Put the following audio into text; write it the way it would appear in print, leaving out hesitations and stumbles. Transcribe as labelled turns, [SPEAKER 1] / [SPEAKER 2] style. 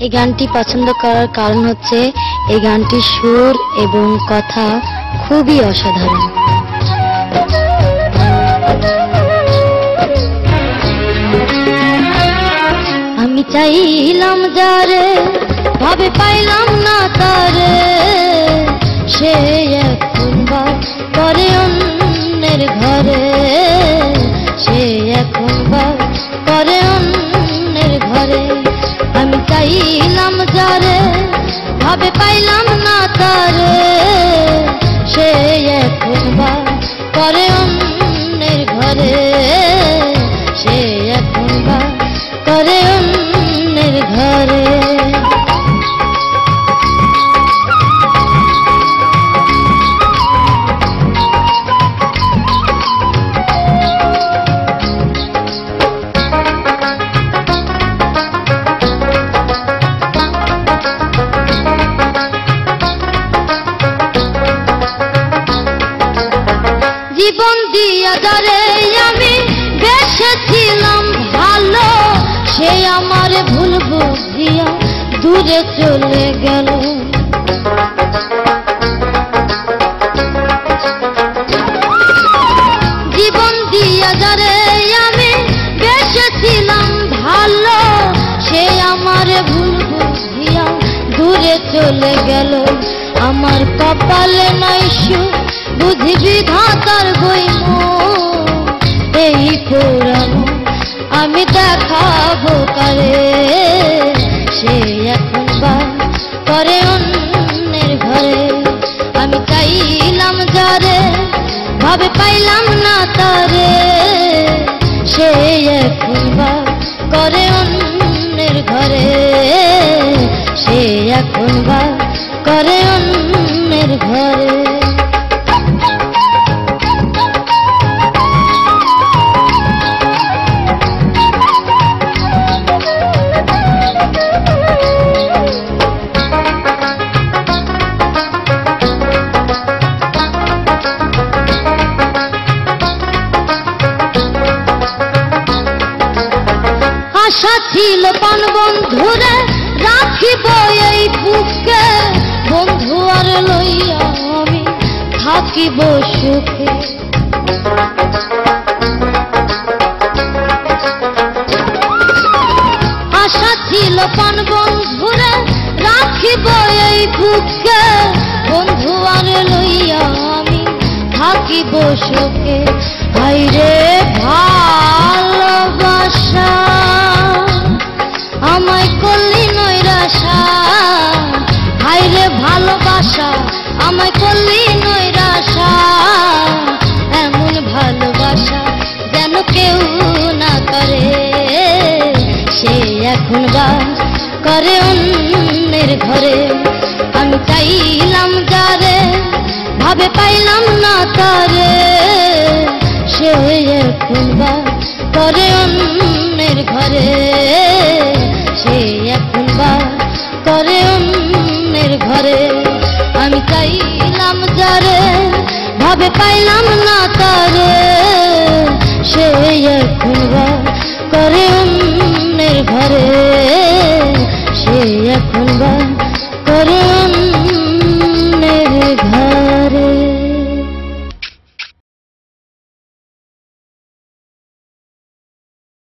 [SPEAKER 1] এই গানটি পছন্দ করার কারণ হচ্ছে এই গানটির সুর এবং কথা খুবই অসাধারণ। আমি চাইলাম যারে ভাবে পাইলাম না তারে, সে এখন বাস করে অন্যের ঘরে, সে এখন বাস করে অন্যের ঘরে। আমি চাইলাম যারে ভাবে পাইলাম না তারে, সে এখন বাস করে অন্যের ঘরে, সে এখন বাস করে অন্যের ঘরে। জীবন দিয়া যারে আমি বেসেছিলাম ভালো, সে আমার ভুল বুঝিয়া দূরে চলে গেল। জীবন দিয়া যারে আমি বেসেছিলাম ভালো, সে আমার ভুল বুঝিয়া দূরে চলে গেল। আমার কপালে নাই সুখ বুঝি বিধাতার বইম, এই পুরানো আমি দেখাবো কারে, সে এখন বাস করে অন্যের ঘরে। আমি চাইলাম যারে ভাবে পাইলাম না তারে, সে এখন বাস করে অন্যের ঘরে, সে এখন বাস করে অন্যের ঘরে। আশা ছিল পান বন্ধুরে রাখিব এই বুকে, বন্ধু আর লইয়া আমি থাকিব সুখে। আশা ছিল পান বন্ধুরে রাখিব এই বুকে, বন্ধু আর লইয়া আমি থাকিব সুখে। হায়রে ভালোবাসা আমায় করলি নৈরাশা, হায়রে ভালোবাসা আমায় করলি নৈরাশা। এমন ভালোবাসা যেন কেউ না করে, সে এখন বাস করে অন্যের ঘরে। আমি চাইলাম যারে ভাবে পাইলাম না তারে, সে এখন বাস করে অন্যের ঘরে, সে এখন বাস করে অন্যের ঘরে। আমি চাইলাম যারে ভাবে পাইলাম না তারে, সে এখন বাস করে অন্যের ঘরে।